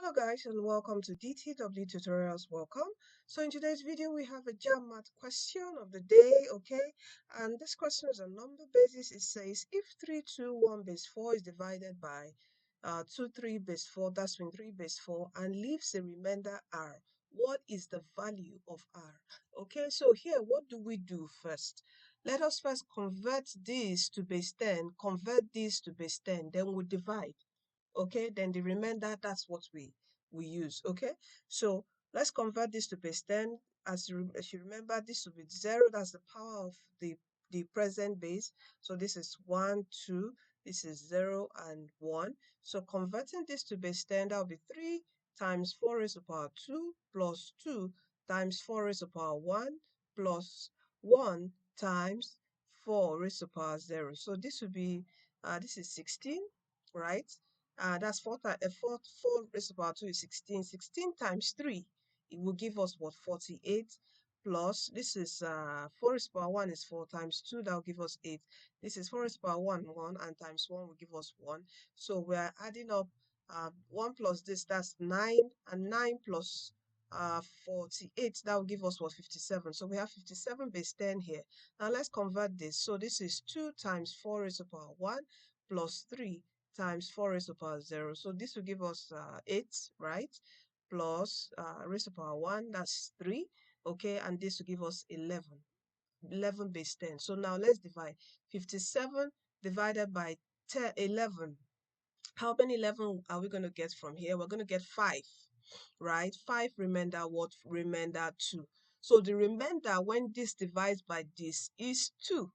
Hello guys and welcome to DTW Tutorials. Welcome. So in today's video we have a JAMB math question of the day, okay? And this question is on number basis. It says if 321 base 4 is divided by 23 base 4, that's 23 base 4, and leaves a remainder r, what is the value of r? Okay, so here what do we do first? Let us first convert this to base 10, convert this to base 10, then we divide. Okay, then the remainder, that's what we use. Okay, so let's convert this to base 10. As you remember, this will be 0, that's the power of the present base. So this is 1 2, this is 0 and 1. So converting this to base 10, that will be 3 times 4 raised to the power 2 plus 2 times 4 raised to the power 1 plus 1 times 4 raised to the power 0. So this will be this is 16, right? That's 4 raised to the power 2 is 16. 16 times 3, it will give us what? 48. Plus, this is 4 raised to the power 1 is 4 times 2, that will give us 8. This is 4 raised to the power 1, and times 1 will give us 1. So we are adding up 1 plus this, that's 9, and 9 plus 48, that will give us what? 57. So we have 57 base 10 here. Now let's convert this. So this is 2 times 4 raised to the power 1 plus 3 times 4 raised to the power 0. So this will give us 8, right? Plus raised to the power 1, that's 3. Okay, and this will give us 11. 11 base 10. So now let's divide. 57 divided by 10, 11. How many 11 are we going to get from here? We're going to get 5, right? 5 remainder what? Remainder 2. So the remainder when this divides by this is 2.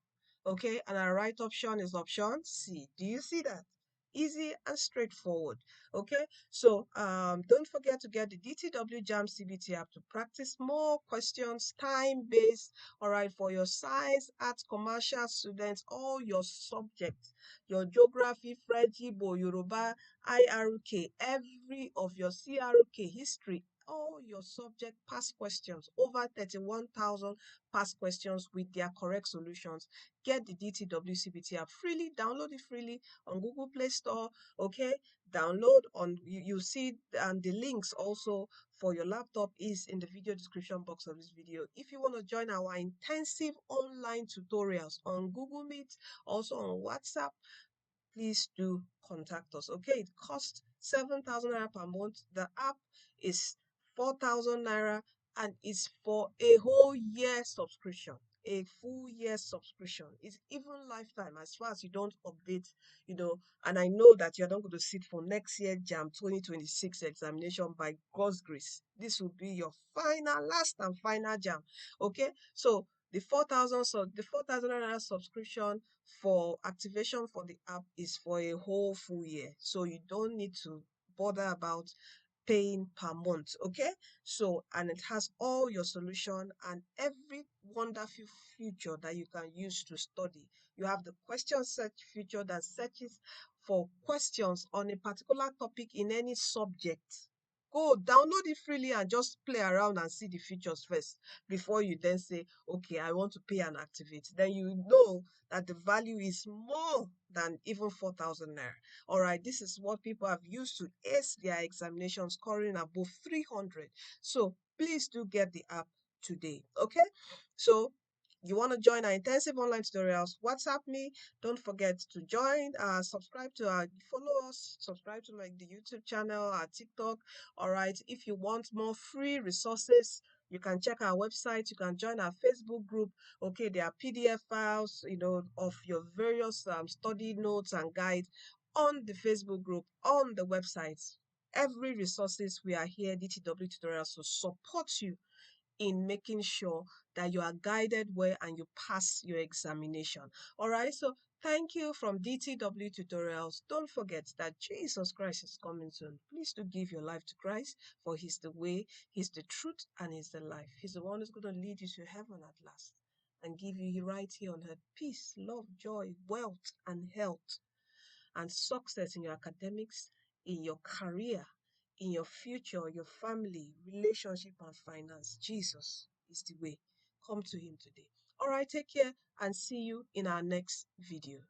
Okay, and our right option is option C. Do you see that? Easy and straightforward. Okay, so don't forget to get the DTW JAMB CBT app to practice more questions, time-based, all right, for your science, arts, commercial students, all your subjects, your geography, French, Igbo, Yoruba, IRK, every of your CRK, history, all your subject past questions, over 31,000 past questions with their correct solutions. Get the DTW CBT app freely, download it freely on Google Play Store, okay? Download on, you see, and the links also for your laptop is in the video description box of this video. If you want to join our intensive online tutorials on Google Meet, also on WhatsApp, please do contact us. Okay, it costs 7,000 naira per month. The app is 4,000 naira, and it's for a whole year subscription, a full year subscription. It's even lifetime as far as you don't update, and I know that you're not going to sit for next year JAMB 2026 examination by God's grace. This will be your final, last and final JAMB. Okay, so the 4,000 naira subscription for activation for the app is for a whole full year, so you don't need to bother about paying per month. Okay, so, and it has all your solution and every wonderful feature that you can use to study. You have the question search feature that searches for questions on a particular topic in any subject. Go download it freely and just play around and see the features first before you then say, okay, I want to pay and activate. Then you know that the value is more than even 4,000 naira. All right, this is what people have used to ace their examinations, scoring above 300. So please do get the app today. Okay, so you want to join our intensive online tutorials, WhatsApp me. Don't forget to join, subscribe to our, follow us, subscribe to the YouTube channel, our TikTok. All right, if you want more free resources, you can check our website, you can join our Facebook group. Okay, there are PDF files, of your various study notes and guides on the Facebook group, on the website. Every resources, we are here, DTW Tutorials, to support you in making sure that you are guided well and you pass your examination. All right, so thank you from DTW Tutorials. Don't forget that Jesus Christ is coming soon. Please do give your life to Christ, for He's the way, He's the truth, and He's the life. He's the one who's going to lead you to heaven at last and give you right here on earth peace, love, joy, wealth, and health, and success in your academics, in your career, in your future, your family, relationship, and finance. Jesus is the way. Come to Him today. All right, take care and see you in our next video.